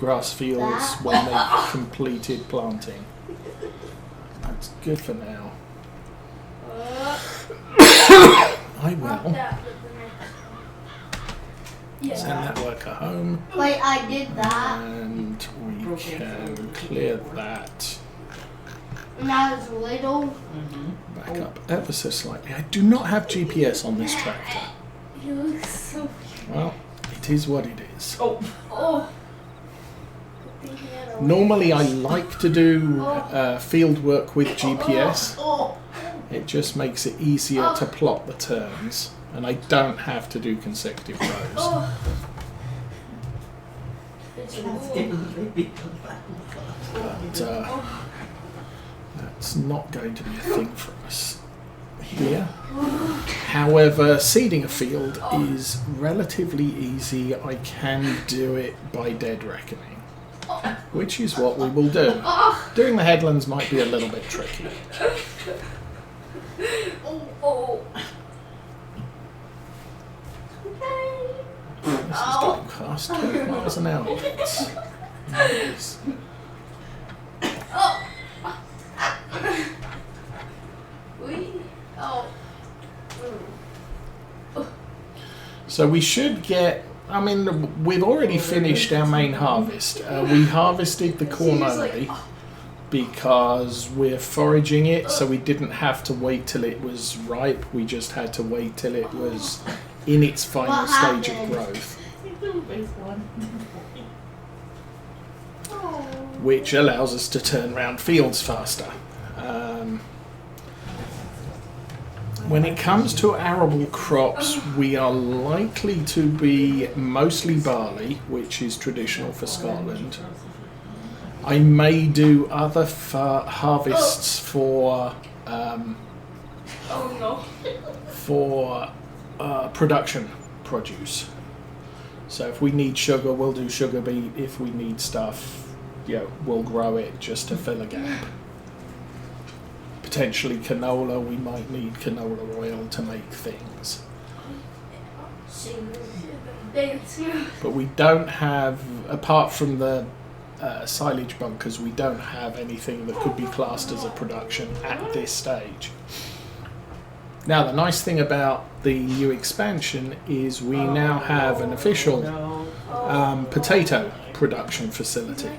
grass fields when they've completed planting. That's good for now. I will send that worker home. Wait, I did that. And we can clear that. Now it's little. Back up ever so slightly. I do not have GPS on this tractor. You look so cute. Well, it is what it is. Oh. Normally I like to do field work with GPS. It just makes it easier to plot the turns, and I don't have to do consecutive rows. But that's not going to be a thing for us here. However, seeding a field is relatively easy. I can do it by dead reckoning, which is what we will do. Doing the headlands might be a little bit tricky. This is going past 12 miles an hour. Nice. So we should get, I mean, we've already finished our main harvest. We harvested the corn only because we're foraging it, so we didn't have to wait till it was ripe. We just had to wait till it was in its final stage of growth, which allows us to turn around fields faster. When it comes to arable crops, we are likely to be mostly barley, which is traditional for Scotland. I may do other harvests for production produce. So if we need sugar, we'll do sugar beet. If we need stuff, we'll grow it just to fill a gap. Potentially canola, we might need canola oil to make things. But we don't have, apart from the silage bunkers, we don't have anything that could be classed as a production at this stage. Now, the nice thing about the new expansion is we now have an official potato production facility.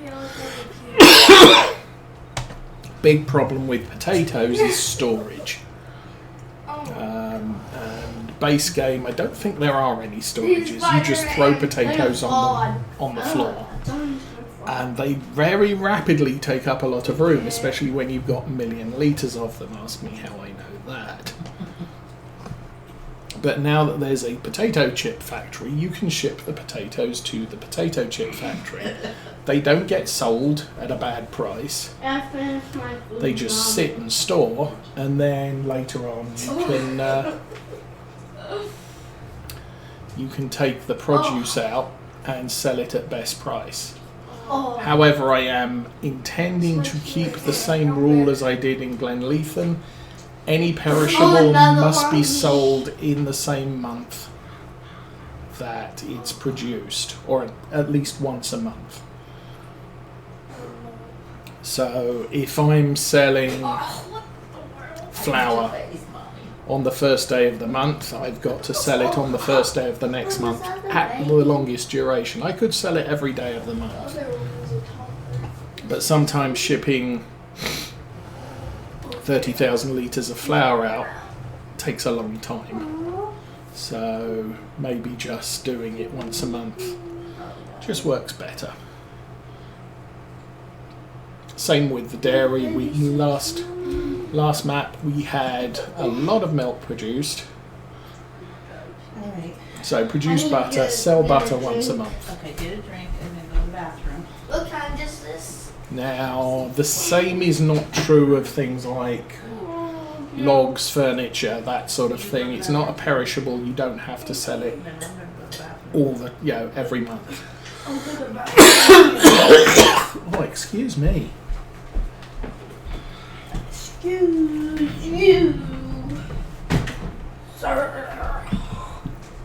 Big problem with potatoes is storage. And base game, I don't think there are any storages. You just throw potatoes on the floor. And they very rapidly take up a lot of room, especially when you've got a million litres of them. Ask me how I know that. But now that there's a potato chip factory, you can ship the potatoes to the potato chip factory. They don't get sold at a bad price. They just sit and store, and then later on you can take the produce out and sell it at best price. However, I am intending to keep the same rule as I did in Glenleathann. Any perishable must be sold in the same month that it's produced, or at least once a month. So if I'm selling flour on the first day of the month, I've got to sell it on the first day of the next month at the longest duration. I could sell it every day of the month, but sometimes shipping 30,000 litres of flour out takes a long time. So maybe just doing it once a month just works better. Same with the dairy. Last map we had a lot of milk produced. So produce butter, sell butter once a month. Okay, get a drink and then go to the bathroom. Look, I'm just this. Now, the same is not true of things like logs, furniture, that sort of thing. It's not a perishable. You don't have to sell it every month. Oh, excuse me. Excuse you, sir.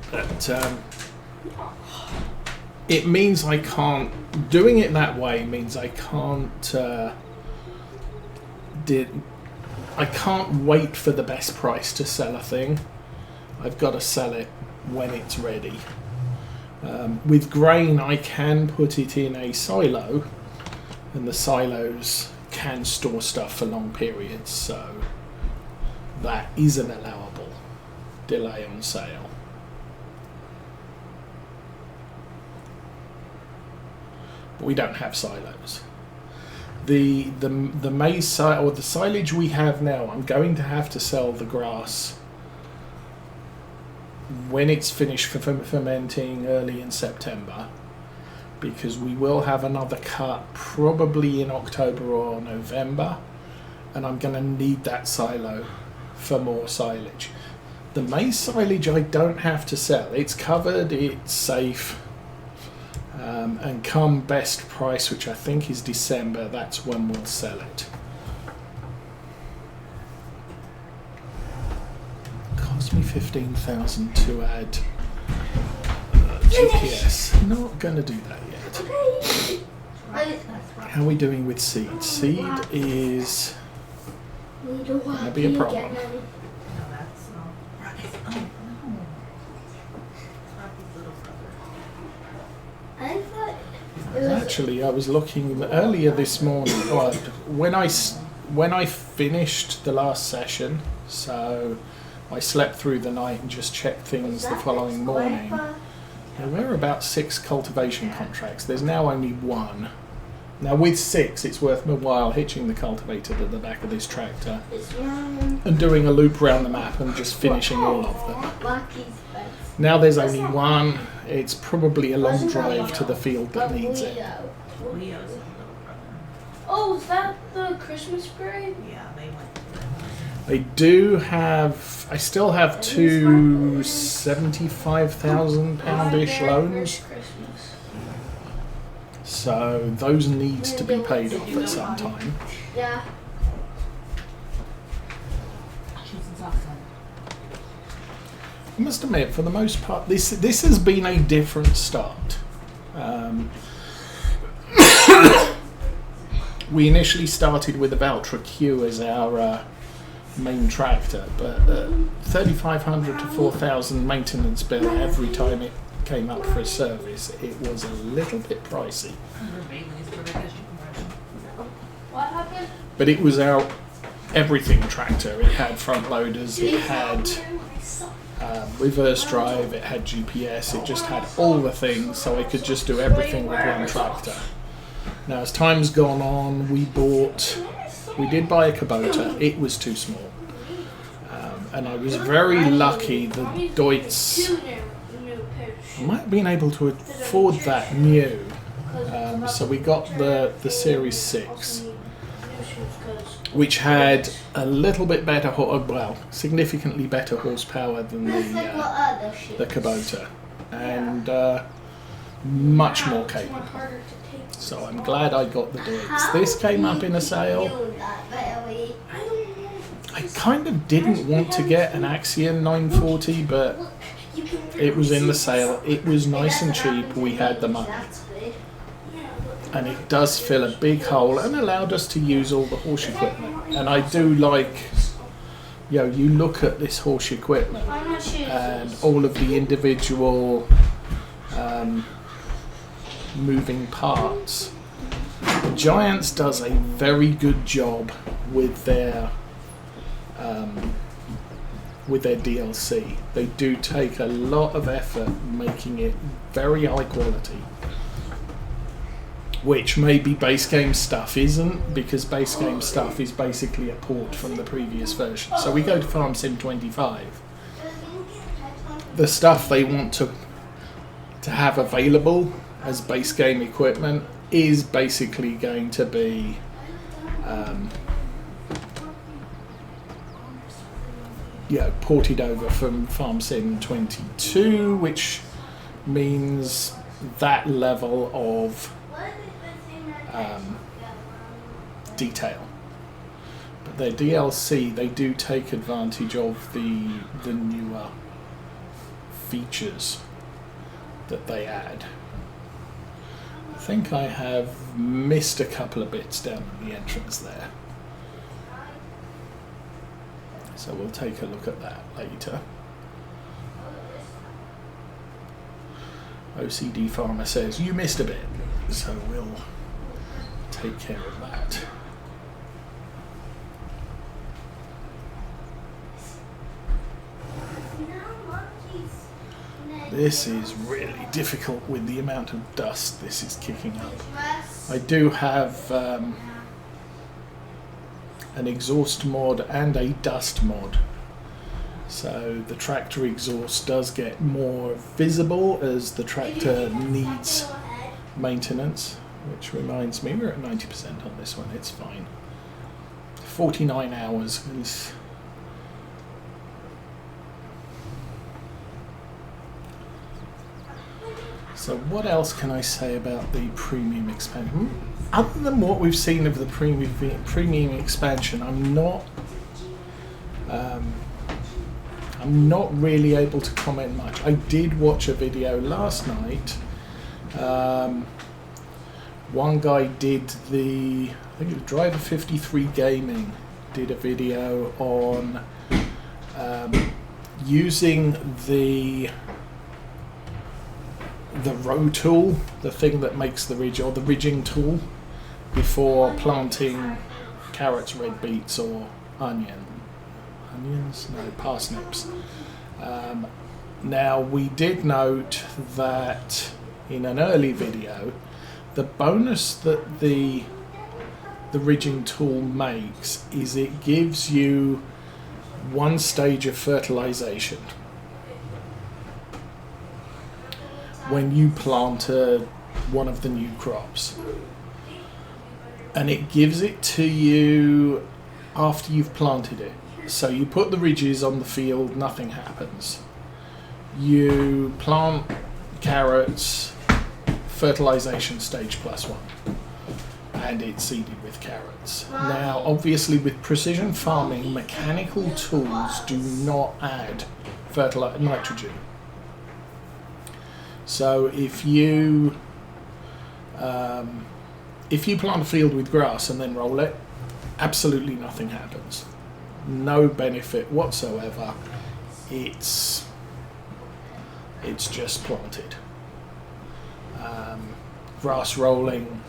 But it means I can't. Doing it that way means I can't. I can't wait for the best price to sell a thing. I've got to sell it when it's ready. With grain, I can put it in a silo, and the silos can store stuff for long periods, so that is an allowable delay on sale. But we don't have silos. The maize or the silage we have now, I'm going to have to sell the grass when it's finished fermenting early in September, because we will have another cut probably in October or November, and I'm going to need that silo for more silage. The maize silage I don't have to sell. It's covered, it's safe, and come best price, which I think is December, that's when we'll sell it. Cost me 15,000 to add GPS. Not going to do that yet. How are we doing with seed? Seed is going to be a problem. Actually, I was looking earlier this morning. Well, when I finished the last session, so I slept through the night and just checked things the following morning. There were about 6 cultivation contracts. There's now only 1. Now with 6, it's worth my while hitching the cultivator to the back of this tractor and doing a loop around the map and just finishing all of them. Now there's only 1. It's probably a long drive to the field that needs it. Oh, is that the Christmas parade? Yeah, they went. I do have. I still have 2 £75,000-ish loans. So those need to be paid off at some time. Yeah. I must admit, for the most part, this has been a different start. We initially started with a Valtra Q as our main tractor, but $3,500 to $4,000 maintenance bill every time it came up for a service. It was a little bit pricey. What happened? But it was our everything tractor. It had front loaders, it had reverse drive, it had GPS, it just had all the things, so I could just do everything with one tractor. Now as time's gone on, we did buy a Kubota. It was too small, and I was very lucky the Deutz, I might have been able to afford that new, so we got the Series 6, which had a little bit better, significantly better horsepower than the Kubota, and much more capable. So I'm glad I got the Deutz. This came up in a sale. I kind of didn't want to get an Axion 940, but it was in the sale. It was nice and cheap. We had the money. And it does fill a big hole and allowed us to use all the horse equipment. And I do like, you look at this horse equipment and all of the individual moving parts. Giants does a very good job with their DLC. They do take a lot of effort making it very high quality, which maybe base game stuff isn't, because base game stuff is basically a port from the previous version. So we go to Farm Sim 25. The stuff they want to have available as base game equipment is basically going to be ported over from Farm Sim 22, which means that level of detail. But their DLC, they do take advantage of the newer features that they add. think I have missed a couple of bits down at the entrance there. So we'll take a look at that later. OCD Farmer says, you missed a bit, so we'll take care of that. This is really difficult with the amount of dust this is kicking up. I do have an exhaust mod and a dust mod. So the tractor exhaust does get more visible as the tractor needs maintenance, which reminds me we're at 90% on this one, it's fine. 49 hours is... So what else can I say about the premium expansion? Other than what we've seen of the premium expansion, I'm not really able to comment much. I did watch a video last night. One guy did I think it was Driver 53 Gaming, did a video on using the row tool, the thing that makes the ridge, or the ridging tool, before planting carrots, red beets, or parsnips. Now we did note that in an early video, the bonus that the ridging tool makes is it gives you one stage of fertilization when you plant one of the new crops, and it gives it to you after you've planted it. So you put the ridges on the field, nothing happens. You plant carrots, fertilization stage +1, and it's seeded with carrots. Now obviously with precision farming, mechanical tools do not add nitrogen. So if you plant a field with grass and then roll it, absolutely nothing happens. No benefit whatsoever. It's just planted. Grass rolling,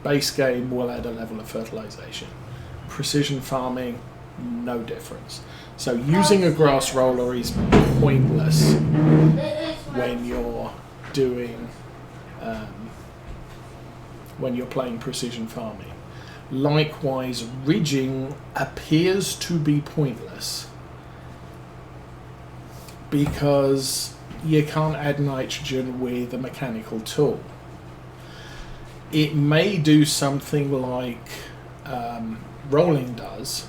base game will add a level of fertilization. Precision farming, no difference. So using a grass roller is pointless when you're doing when you're playing precision farming. Likewise, ridging appears to be pointless because you can't add nitrogen with a mechanical tool. It may do something like rolling does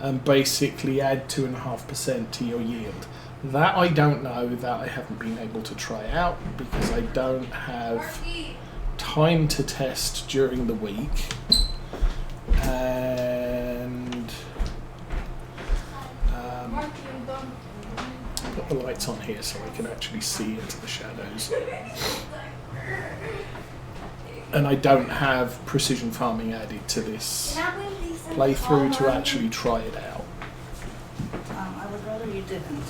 and basically add 2.5% to your yield. That I don't know, that I haven't been able to try out because I don't have time to test during the week, and put the lights on here so I can actually see into the shadows. And I don't have precision farming added to this playthrough to actually try it out. I would rather you didn't.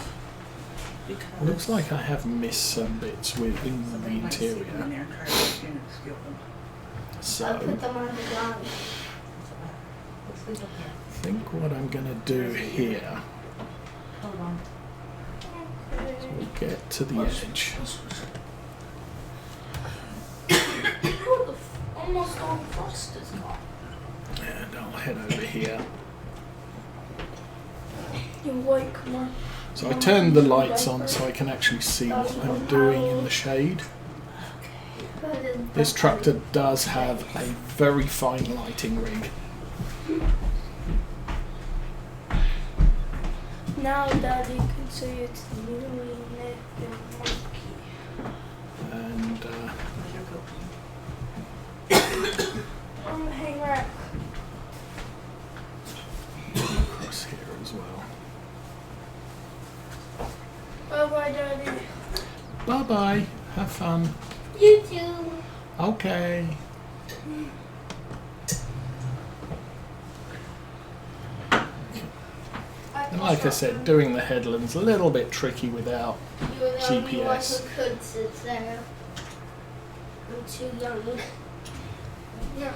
Looks like I have missed some bits within the interior. So I put them on the ground. I think what I'm going to do here Hold on. is we'll get to the edge. Almost all frost is gone. And I'll head over here. Your white, come on. So I turned the lights on so I can actually see what I'm doing in the shade. This tractor does have a very fine lighting rig. Now, Daddy, you can see it's really monkey. And I'm hang rack. across here as well. Bye bye, Daddy. Bye bye. Have fun. You too. Okay. And like I said, doing the headland's a little bit tricky without You're the only one GPS. who could sit there. I'm too young. No,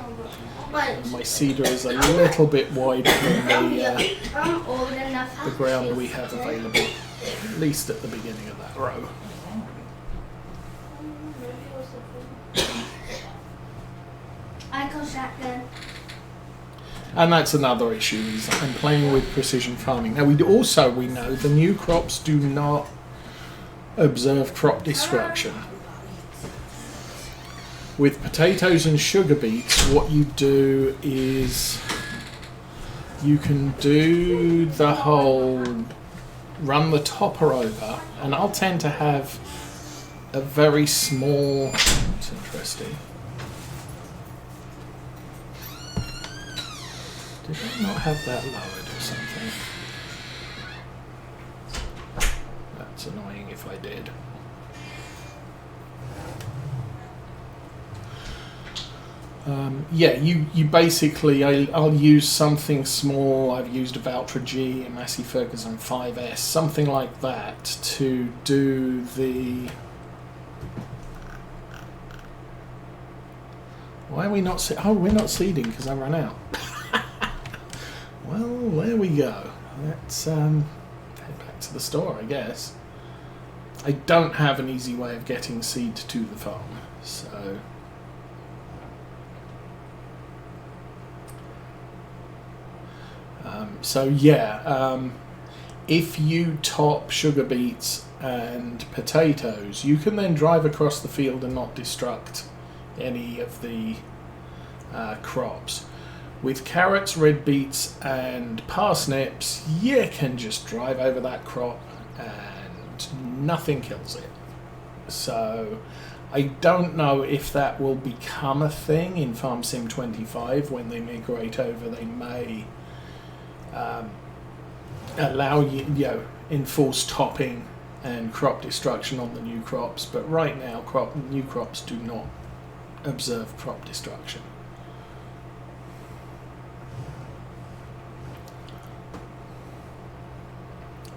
but My cedar is a little bit wider than I'm old enough. the ground we have available, at least at the beginning of that row. I go shotgun. And that's another issue, is I'm playing with precision farming. Now we know the new crops do not observe crop destruction. With potatoes and sugar beets, what you do is you can do the whole run the topper over, and I'll tend to have a very small, it's interesting. Did I not have that lowered or something? That's annoying if I did. Yeah, you basically, I'll use something small. I've used a Valtra G, a Massey Ferguson 5S, something like that to do the... Why are we not oh, we're not seeding because I ran out. Well, there we go. Let's head back to the store, I guess. I don't have an easy way of getting seed to the farm, so... if you top sugar beets and potatoes, you can then drive across the field and not destruct any of the crops. With carrots, red beets and parsnips, you can just drive over that crop and nothing kills it. So I don't know if that will become a thing in Farm Sim 25 when they migrate over. They may allow you enforce topping and crop destruction on the new crops, but right now new crops do not observe crop destruction.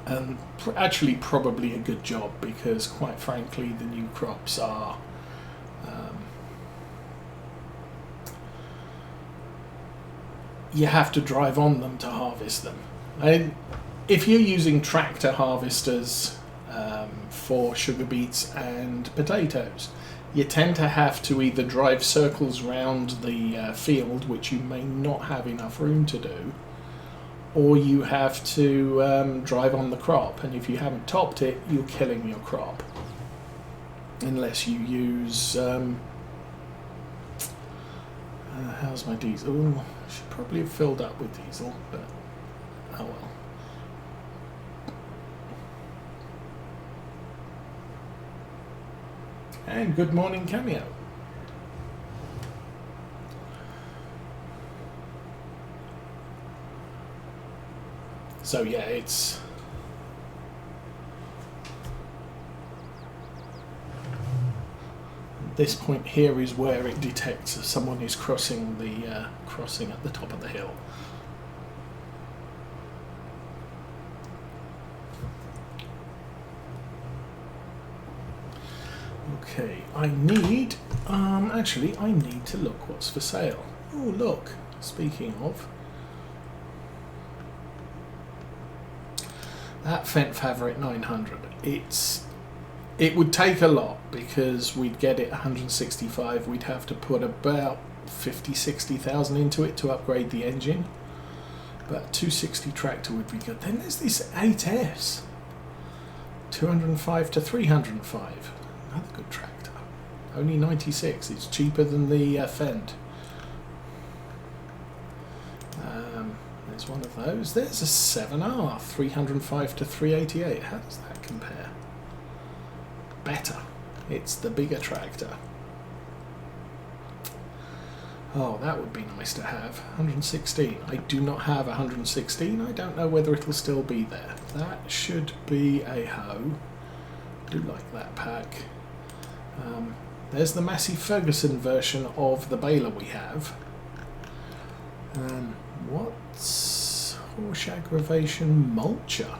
And actually probably a good job, because quite frankly the new crops are you have to drive on them to harvest them. And if you're using tractor harvesters for sugar beets and potatoes, you tend to have to either drive circles round the field, which you may not have enough room to do, or you have to drive on the crop, and if you haven't topped it, you're killing your crop. Unless you use... how's my diesel? Ooh, I should probably have filled up with diesel, but oh well. And good morning, Cameo. So yeah, it's this point here is where it detects if someone is crossing the crossing at the top of the hill. Okay, I need actually I need to look what's for sale. Oh look, speaking of, that Fendt Favorite 900, it would take a lot, because we'd get it 165, we'd have to put about 50,000-60,000 into it to upgrade the engine, but 260 tractor would be good. Then there's this 8S, 205 to 305, another good tractor, only 96, it's cheaper than the Fendt. There's one of those. There's a 7R, 305 to 388. How does that compare? Better. It's the bigger tractor. Oh, that would be nice to have. 116. I do not have 116. I don't know whether it'll still be there. That should be a hoe. I do like that pack. there's the Massey Ferguson version of the baler we have. What's horse aggravation mulcher?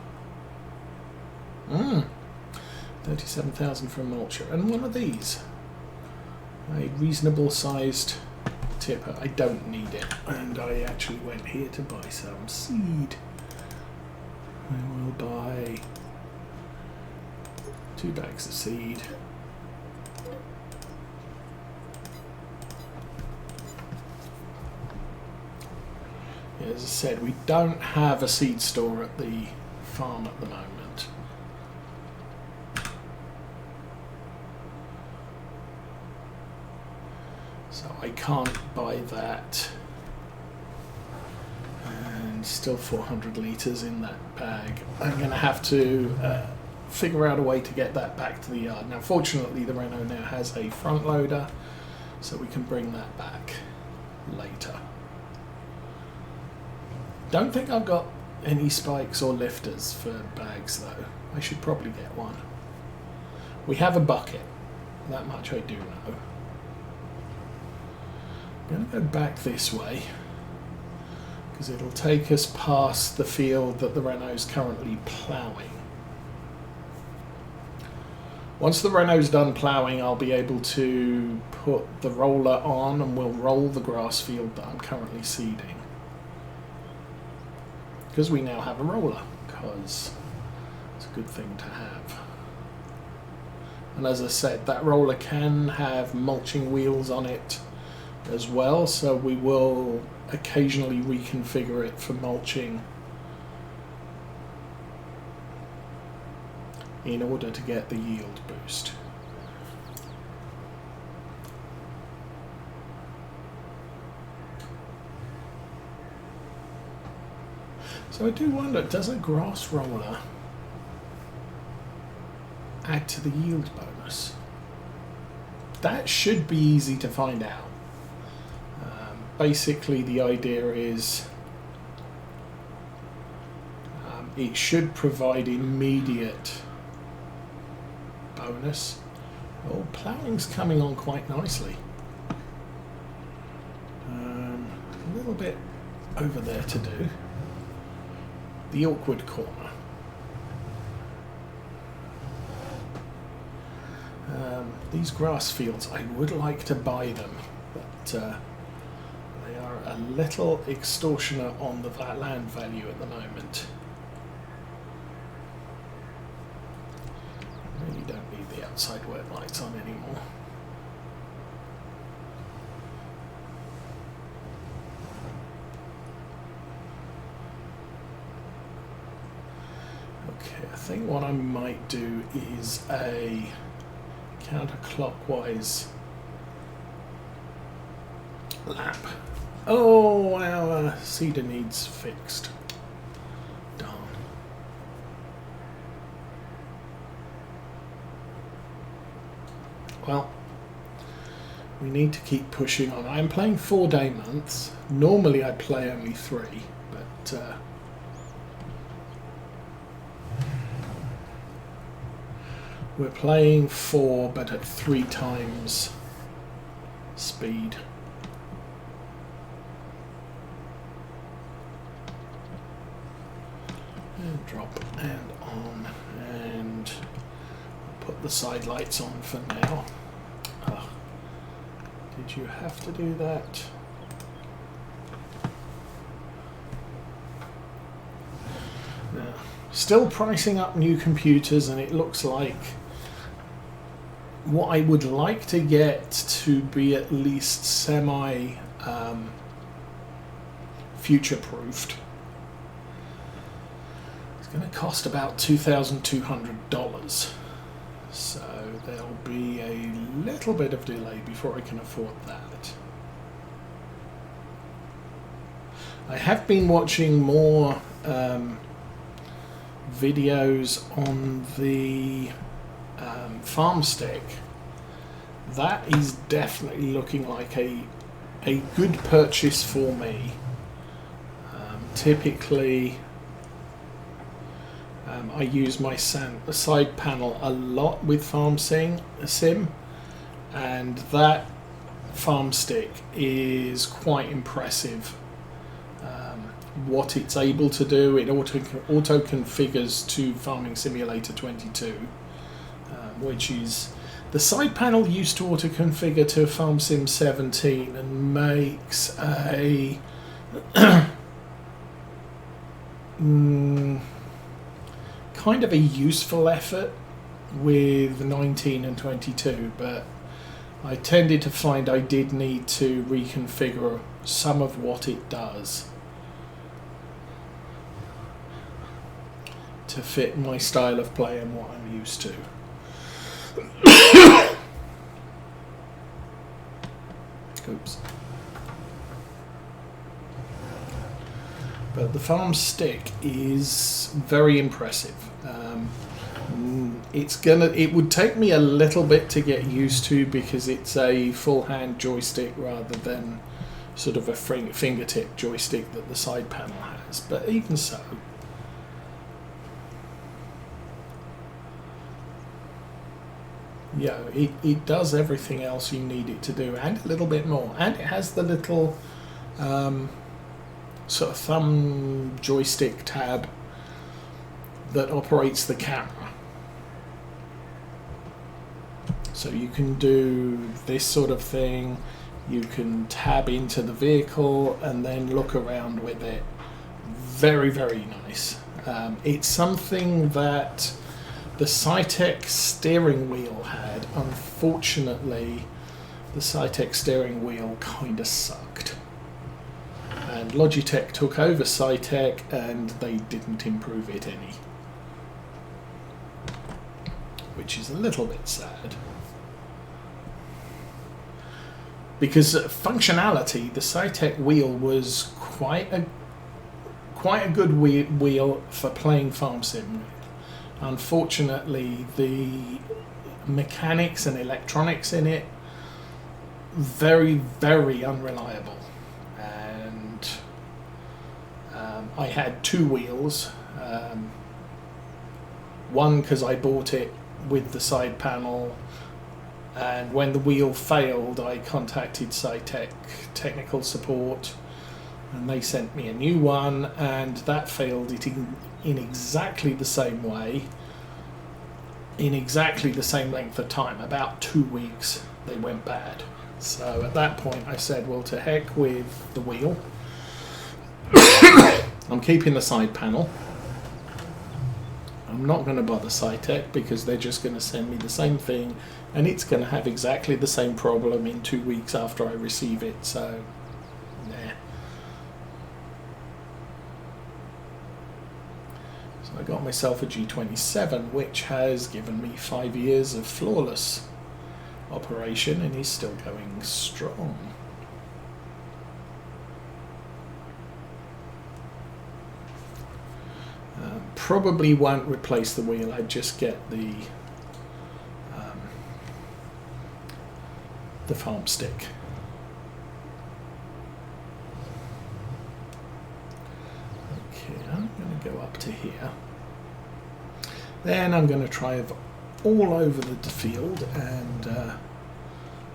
37,000 for a mulcher. And one of these. A reasonable sized tipper. I don't need it. And I actually went here to buy some seed. I will buy 2 bags of seed. As I said, we don't have a seed store at the farm at the moment. So I can't buy that. And still 400 litres in that bag. I'm going to have to figure out a way to get that back to the yard. Now fortunately the Renault now has a front loader, so we can bring that back later. Don't think I've got any spikes or lifters for bags though. I should probably get one. We have a bucket, that much I do know. I'm going to go back this way because it'll take us past the field that the Renault's currently ploughing. Once the Renault's done ploughing, I'll be able to put the roller on and we'll roll the grass field that I'm currently seeding. Because we now have a roller, because it's a good thing to have. And as I said, that roller can have mulching wheels on it as well, so we will occasionally reconfigure it for mulching in order to get the yield boost. So I do wonder, does a grass roller add to the yield bonus? That should be easy to find out. Basically the idea is it should provide immediate bonus. Oh, ploughing's coming on quite nicely. A little bit over there to do. The awkward corner. These grass fields, I would like to buy them, but they are a little extortionate on the land value at the moment. I really don't need the outside work lights on anymore. Okay, I think what I might do is a counterclockwise lap. Oh, our cedar needs fixed. Darn. Well, we need to keep pushing on. I'm playing 4-day months. Normally I play only 3, but we're playing 4, but at 3 times speed. And drop and on, and put the side lights on for now. Oh, did you have to do that? Now, still pricing up new computers, and it looks like what I would like to get to be at least semi future-proofed. It's going to cost about $2,200, so there'll be a little bit of delay before I can afford that. I have been watching more videos on the farm stick. That is definitely looking like a good purchase for me. Typically I use my side panel a lot with Farm Sim, and that farm stick is quite impressive. What it's able to do, it auto configures to Farming Simulator 22, which is the side panel used to auto configure to Farm Sim 17 and makes a kind of a useful effort with 19 and 22, but I tended to find I did need to reconfigure some of what it does to fit my style of play and what I'm used to. Oops. But the farm stick is very impressive. It would take me a little bit to get used to because it's a full hand joystick rather than sort of a fingertip joystick that the side panel has. But even so, yeah, it does everything else you need it to do and a little bit more. And it has the little sort of thumb joystick tab that operates the camera. So you can do this sort of thing, you can tab into the vehicle and then look around with it. Very, very nice. It's something that the Cytec steering wheel had. Unfortunately, the Cytec steering wheel kind of sucked. And Logitech took over Cytec and they didn't improve it any. Which is a little bit sad. Because functionality, the Cytec wheel was quite a good wheel for playing Farm Sim with. Unfortunately, the mechanics and electronics in it, very, very unreliable. And I had two wheels. One because I bought it with the side panel, and when the wheel failed I contacted Cytec technical support and they sent me a new one, and that failed it in exactly the same way, in exactly the same length of time. About 2 weeks they went bad. So at that point I said, well, to heck with the wheel. I'm keeping the side panel. I'm not going to bother Cytec because they're just going to send me the same thing and it's going to have exactly the same problem in 2 weeks after I receive it, so nah. So I got myself a G27 which has given me 5 years of flawless operation and is still going strong. Probably won't replace the wheel, I'd just get the farm stick. Okay, I'm going to go up to here. Then I'm going to drive all over the field and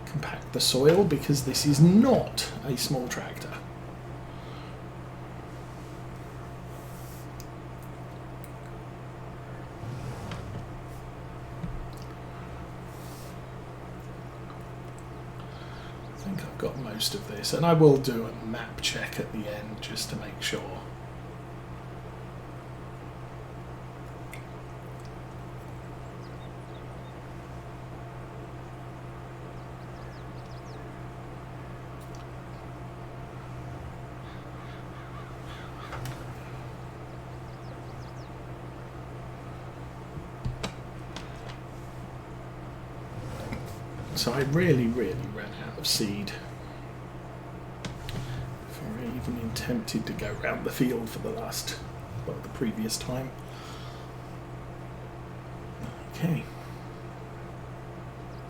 compact the soil because this is not a small tractor. Got most of this, and I will do a map check at the end just to make sure. So I really ran out of seed before I even attempted to go around the field for the previous time. Okay.